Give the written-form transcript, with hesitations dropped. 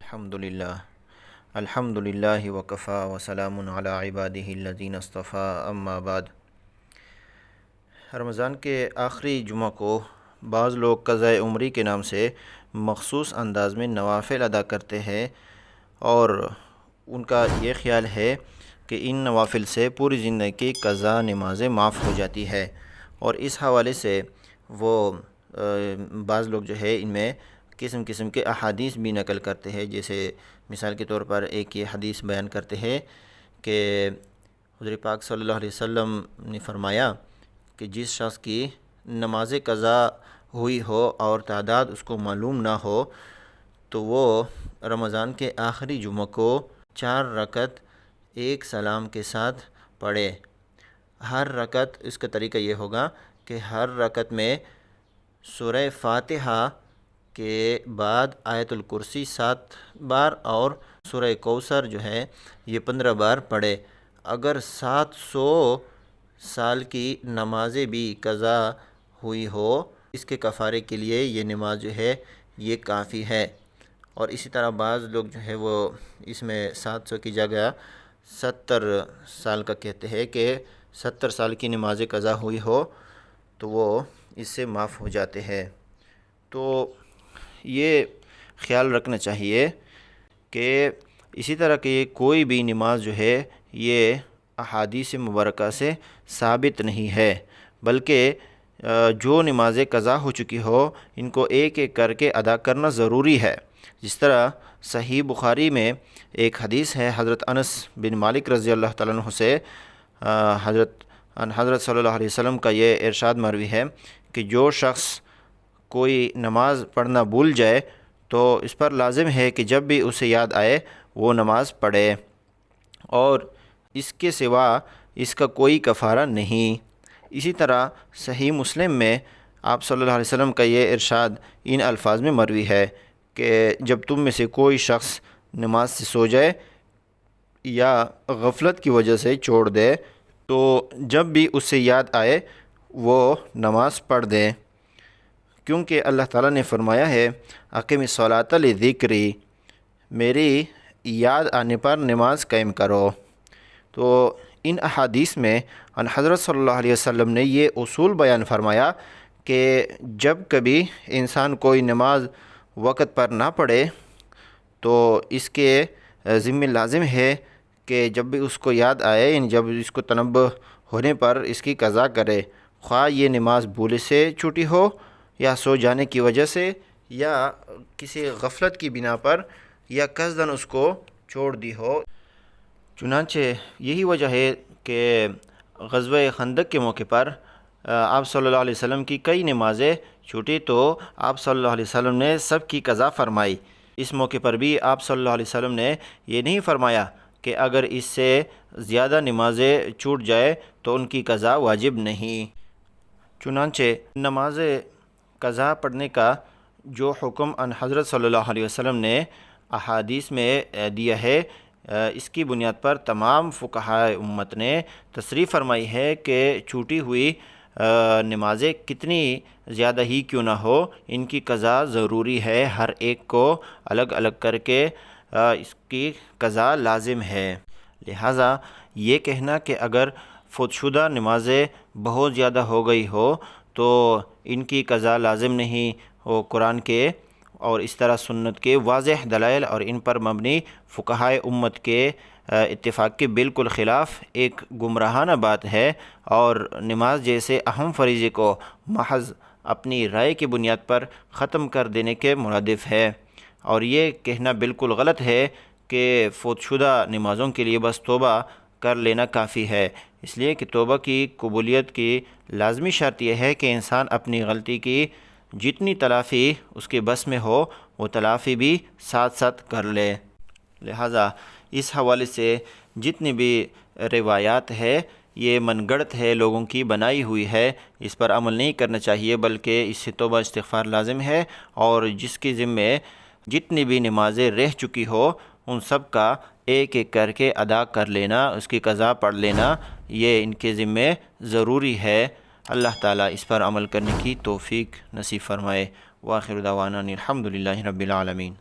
الحمد للہ وکفا وسلام علی عبادہ الذین اصطفیٰ اما بعد۔ رمضان کے آخری جمعہ کو بعض لوگ قضاء عمری کے نام سے مخصوص انداز میں نوافل ادا کرتے ہیں اور ان کا یہ خیال ہے کہ ان نوافل سے پوری زندگی کی قضا نمازیں معاف ہو جاتی ہے، اور اس حوالے سے وہ بعض لوگ جو ہے ان میں قسم قسم کے احادیث بھی نقل کرتے ہیں۔ جیسے مثال کے طور پر ایک یہ حدیث بیان کرتے ہیں کہ حضور پاک صلی اللہ علیہ وسلم نے فرمایا کہ جس شخص کی نماز قضا ہوئی ہو اور تعداد اس کو معلوم نہ ہو تو وہ رمضان کے آخری جمعہ کو 4 رکعت ایک سلام کے ساتھ پڑھے۔ ہر رکعت، اس کا طریقہ یہ ہوگا کہ ہر رکعت میں سورہ فاتحہ کے بعد آیت الکرسی 7 بار اور سورہ کوثر جو ہے یہ 15 بار پڑھے۔ اگر 700 سال کی نمازیں بھی قضا ہوئی ہو، اس کے کفارے کے لیے یہ نماز جو ہے یہ کافی ہے۔ اور اسی طرح بعض لوگ جو ہے وہ اس میں 700 کی جگہ 70 سال کا kehتے ہیں کہ 70 سال کی نماز قضا ہوئی ہو تو وہ اس سے معاف ہو جاتے ہیں۔ تو یہ خیال رکھنا چاہیے کہ اسی طرح کی کوئی بھی نماز جو ہے یہ احادیث مبارکہ سے ثابت نہیں ہے، بلکہ جو نمازیں قضا ہو چکی ہو ان کو ایک ایک کر کے ادا کرنا ضروری ہے۔ جس طرح صحیح بخاری میں ایک حدیث ہے حضرت انس بن مالک رضی اللہ تعالیٰ عنہ سے، حضرت صلی اللہ علیہ وسلم کا یہ ارشاد مروی ہے کہ جو شخص کوئی نماز پڑھنا بھول جائے تو اس پر لازم ہے کہ جب بھی اسے یاد آئے وہ نماز پڑھے، اور اس کے سوا اس کا کوئی کفارہ نہیں۔ اسی طرح صحیح مسلم میں آپ صلی اللہ علیہ وسلم کا یہ ارشاد ان الفاظ میں مروی ہے کہ جب تم میں سے کوئی شخص نماز سے سو جائے یا غفلت کی وجہ سے چھوڑ دے تو جب بھی اسے یاد آئے وہ نماز پڑھ دے، کیونکہ اللہ تعالیٰ نے فرمایا ہے اقم الصلاۃ لذکری، میری یاد آنے پر نماز قائم کرو۔ تو ان احادیث میں حضرت صلی اللہ علیہ وسلم نے یہ اصول بیان فرمایا کہ جب کبھی انسان کوئی نماز وقت پر نہ پڑھے تو اس کے ذمہ لازم ہے کہ جب بھی اس کو یاد آئے، یعنی جب اس کو تنبہ ہونے پر اس کی قضا کرے، خواہ یہ نماز بھول سے چھوٹی ہو یا سو جانے کی وجہ سے یا کسی غفلت کی بنا پر یا قصداً اس کو چھوڑ دی ہو۔ چنانچہ یہی وجہ ہے کہ غزوہ خندق کے موقع پر آپ صلی اللہ علیہ وسلم کی کئی نمازیں چھوٹی تو آپ صلی اللہ علیہ وسلم نے سب کی قضا فرمائی۔ اس موقع پر بھی آپ صلی اللہ علیہ وسلم نے یہ نہیں فرمایا کہ اگر اس سے زیادہ نمازیں چھوٹ جائے تو ان کی قضا واجب نہیں۔ چنانچہ نماز قضا پڑھنے کا جو حکم حضرت صلی اللہ علیہ وسلم نے احادیث میں دیا ہے، اس کی بنیاد پر تمام فقہائے امت نے تصریح فرمائی ہے کہ چھوٹی ہوئی نمازیں کتنی زیادہ ہی کیوں نہ ہو ان کی قضا ضروری ہے، ہر ایک کو الگ الگ کر کے اس کی قضا لازم ہے۔ لہٰذا یہ کہنا کہ اگر فوت شدہ نمازیں بہت زیادہ ہو گئی ہو تو ان کی قضا لازم نہیں، وہ قرآن کے اور اس طرح سنت کے واضح دلائل اور ان پر مبنی فقہائے امت کے اتفاق کے بالکل خلاف ایک گمراہانہ بات ہے، اور نماز جیسے اہم فریضے کو محض اپنی رائے کی بنیاد پر ختم کر دینے کے مرادف ہے۔ اور یہ کہنا بالکل غلط ہے کہ فوت شدہ نمازوں کے لیے بس توبہ کر لینا کافی ہے، اس لیے کہ توبہ کی قبولیت کی لازمی شرط یہ ہے کہ انسان اپنی غلطی کی جتنی تلافی اس کے بس میں ہو وہ تلافی بھی ساتھ ساتھ کر لے۔ لہٰذا اس حوالے سے جتنی بھی روایات ہے یہ من گڑت ہے، لوگوں کی بنائی ہوئی ہے، اس پر عمل نہیں کرنا چاہیے، بلکہ اس سے توبہ استغفار لازم ہے، اور جس کے ذمے جتنی بھی نمازیں رہ چکی ہو ان سب کا ایک ایک کر کے ادا کر لینا، اس کی قضا پڑھ لینا، یہ ان کے ذمے ضروری ہے۔ اللہ تعالیٰ اس پر عمل کرنے کی توفیق نصیب فرمائے۔ وآخر دعوانا الحمد للہ رب العالمین۔